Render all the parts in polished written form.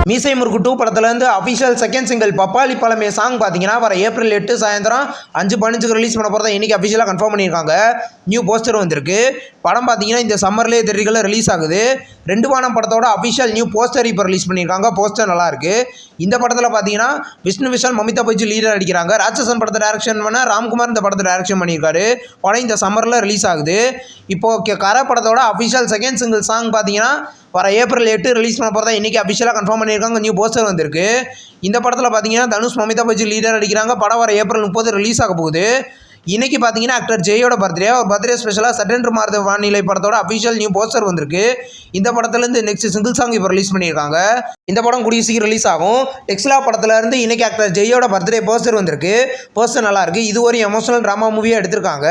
மீசை முறுக்கு 2 படத்துலேருந்து அஃபிஷியல் செகண்ட் சிங்கிள் பப்பாளி பழமே சாங் பார்த்தீங்கன்னா வர ஏப்ரல் 8 சாயந்தரம் 5:15 ரிலீஸ் பண்ண போகிறதா இன்றைக்கி அஃபிஷியலாக கன்ஃபார்ம் பண்ணியிருக்காங்க. நியூ போஸ்டர் வந்திருக்கு. படம் பார்த்தீங்கன்னா இந்த சம்மர்லேயே தேட்டரில் ரிலீஸ் ஆகுது. 2 வானம் படத்தோட அஃபிஷியல் நியூ போஸ்டர் இப்போ ரிலீஸ் பண்ணியிருக்காங்க. போஸ்டர் நல்லாயிருக்கு. இந்த படத்தில் பார்த்தீங்கன்னா விஷ்ணு விஷால் மமிதா பைஜு லீடர் அடிக்கிறாங்க. ராட்சசன் படத்தை டைரக்ஷன் பண்ண ராம்குமார் இந்த படத்தை டைரக்ஷன் பண்ணியிருக்காரு. படம் இந்த சம்மரில் ரிலீஸ் ஆகுது. இப்போது கரை படத்தோட அஃபிஷியல் செகண்ட் சிங்கிள் சாங் பார்த்தீங்கன்னா வர ஏப்ரல் 8 ரிலீஸ் பண்ண போகிறதா இன்றைக்கி அஃபிஷியலாக கன்ஃபார்ம் பண்ணியிருக்காங்க. நியூ போஸ்டர் வந்திருக்கு. இந்த படத்தில் பார்த்தீங்கன்னா தனுஷ் மமிதா பைஜு லீடர் அடிக்கிறாங்க. படம் வர ஏப்ரல் 30 ரிலீஸ் ஆக போகுது. இன்றைக்கி பார்த்தீங்கன்னா ஆக்டர் ஜெயோட பர்த்டே. ஒரு பர்த்டே ஸ்பெஷலாக சட்டென்று மாறுத வானிலை படத்தோட அஃபிஷியல் நியூ போஸ்டர் வந்திருக்கு. இந்த படத்துலேருந்து நெக்ஸ்ட் சிங்கிள் சாங் இப்போ ரிலீஸ் பண்ணியிருக்காங்க. இந்த படம் கூடிய சீக்கிரம் ரிலீஸ் ஆகும். டெக்ஸ்லா படத்துலேருந்து இன்றைக்கி ஆக்டர் ஜெயோட பர்த்டே போஸ்டர் வந்திருக்கு. போஸ்டர் நல்லாயிருக்கு. இது ஒரு எமோஷனல் ட்ராமா மூவியாக எடுத்திருக்காங்க.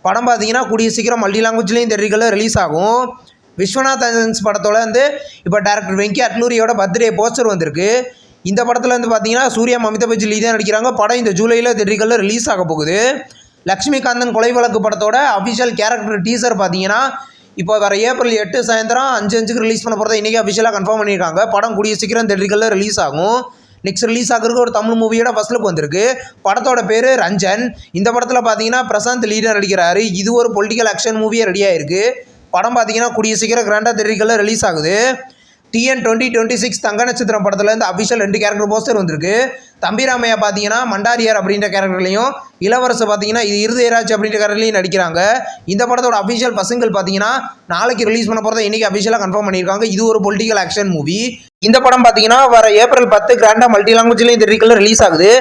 படம் பார்த்தீங்கன்னா கூடிய சீக்கிரம் மல்டி லாங்குவேஜ்லேயும் தேட்டரிகளில் ரிலீஸ் ஆகும். விஸ்வநாத் படத்தோட இப்போ டேரக்டர் வெங்கி அட்லூரியோட பர்த்டே போஸ்டர் வந்திருக்கு. இந்த படத்தில் பார்த்தீங்கன்னா சூர்யா மமிதா பைஜு லீடர் நடிக்கிறாங்க. படம் இந்த ஜூலையில் தேட்டரிகளில் ரிலீஸ் ஆக போகுது. லக்ஷ்மிகாந்தன் கொலை வழக்கு படத்தோட அஃபிஷியல் கேரக்டர் டீசர் பார்த்தீங்கன்னா இப்போ வர ஏப்ரல் 8 சாயந்தரம் 5:05 ரிலீஸ் பண்ண போகிறத இன்றைக்கி அஃபிஷியலாக கன்ஃபார்ம் பண்ணியிருக்காங்க. படம் கூடிய சீக்கிரம் தேட்டரிகளில் ரிலீஸ் ஆகும். நெக்ஸ்ட் ரிலீஸ் ஆகிறதுக்கு ஒரு தமிழ் மூவியோட ஃபர்ஸ்ட் லுக் வந்திருக்கு. படத்தோட பேர் ரஞ்சன். இந்த படத்தில் பார்த்தீங்கன்னா பிரசாந்த் லீடர் நடிக்கிறாரு. இது ஒரு பொலிட்டிக்கல் ஆக்ஷன் மூவியாக ரெடியாக இருக்குது. படம் பார்த்தீங்கன்னா கூடிய சீக்கிரம் கிராண்டாக தேட்டரிகளில் ரிலீஸ் ஆகுது. TN 2026 தங்க நட்சத்திரம் படத்துலேருந்து அஃபிஷியல் 2 கேரக்டர் போஸ்டர் வந்திருக்கு. தம்பிராமையா பார்த்தீங்கன்னா மண்டாரியார் அப்படின்ற கேரக்டர்லையும், இளவரசு பார்த்தீங்கன்னா இது இருதயராஜ் அப்படின்ற கேரக்டர்லையும் நடிக்கிறாங்க. இந்த படத்தோட அஃபிஷியல் பசங்கள் பார்த்தீங்கன்னா நாளைக்கு ரிலீஸ் பண்ண போகிறத இன்றைக்கி அஃபிஷியலாக கன்ஃபார்ம் பண்ணியிருக்காங்க. இது ஒரு பொலிட்டிக்கல் ஆக்ஷன் மூவி. இந்த படம் பார்த்தீங்கன்னா வர ஏப்ரல் 10 கிராண்டாக மல்டி லாங்குவேஜ்லேயும் தேட்டரிகளில் ரிலீஸ் ஆகுது.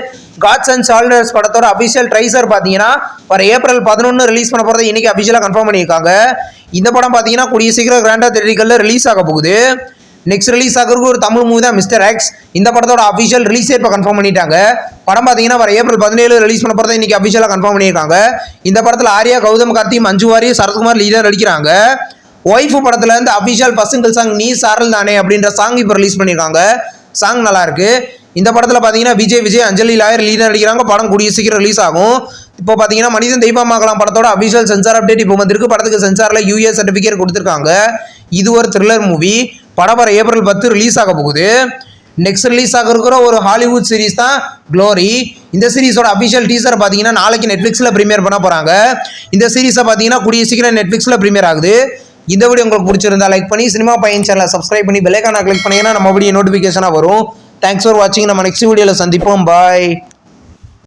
காட்ஸ் அண்ட் சால்டர்ஸ் படத்தோட அஃபிஷியல் ட்ரைசர் பார்த்தீங்கன்னா வர ஏப்ரல் 11 ரிலீஸ் பண்ண போகிறத இன்றைக்கி அஃபிஷியலாக கன்ஃபார்ம் பண்ணியிருக்காங்க. இந்த படம் பார்த்தீங்கன்னா கூடிய சீக்கிரம் கிராண்டாக தேட்டரிகளில் ரிலீஸ் ஆக போகுது. நெக்ஸ்ட் ரிலீஸ் ஆகிறதுக்கு ஒரு தமிழ் மூவி தான் மிஸ்டர் எக்ஸ். இந்த படத்தோட அஃபிஷியல் ரிலீஸே இப்போ கன்ஃபார்ம் பண்ணிட்டாங்க. படம் பார்த்தீங்கன்னா வர ஏப்ரல் 17 ரிலீஸ் பண்ண போகிறத இன்றைக்கி அஃபிஷியலாக கன்ஃபார்ம் பண்ணியிருக்காங்க. இந்த படத்தில் ஆர்யா, கௌதம் கார்த்தி, மஞ்சு வாரியர், சரத்குமார் லீடர் நடிக்கிறாங்க. ஒய்ஃப் படத்துலேருந்து அஃபிஷியல் சிங்கிள் சாங் நீ சாரல் தானே அப்படின்ற சாங் இப்போ ரிலீஸ் பண்ணியிருக்காங்க. சாங் நல்லாயிருக்கு. இந்த படத்தில் பார்த்தீங்கன்னா விஜய், அஞ்சலி லாயர் லீடர் நடிக்கிறாங்க. படம் கூடிய சீக்கிரம் ரிலீஸ் ஆகும். இப்போ பார்த்தீங்கன்னா மனிதன் தெய்வமாகலாம் படத்தோட அஃபிஷியல் சென்சார் அப்டேட் இப்போ வந்திருக்கு. படத்துக்கு சென்சாரில் US சர்டிஃபிகேட் கொடுத்துருக்காங்க. இது ஒரு த்ரில்லர் மூவி. படம் வர ஏப்ரல் 10 ரிலீஸ் ஆக போகுது. நெக்ஸ்ட் ரிலீஸ் ஆகிருக்கிற ஒரு ஹாலிவுட் சீரிஸ் தான் க்ளோரி. இந்த சீரிஸோட அஃபிஷியல் டீசர் பார்த்தீங்கன்னா நாளைக்கு நெட்ஃப்ளிக்ஸில் ப்ரீமியர் பண்ண போகிறாங்க. இந்த சீரிஸை பார்த்தீங்கன்னா கூடிய சீக்கிரம் நெட்ஃப்ளிக்ஸில் ப்ரீமியர் ஆகுது. இந்த வீடியோ உங்களுக்கு பிடிச்சிருந்தா லைக் பண்ணி சினிமா பையன் சேனலை சப்ஸ்கிரைப் பண்ணி பெல் ஐகானை கிளிக் பண்ணீங்கன்னா நம்ம வீடியோ நோட்டிஃபிகேஷனாக வரும். தேங்க்ஸ் ஃபார் வாட்சிங். நம்ம நெக்ஸ்ட் வீடியோவில் சந்திப்போம். பாய்.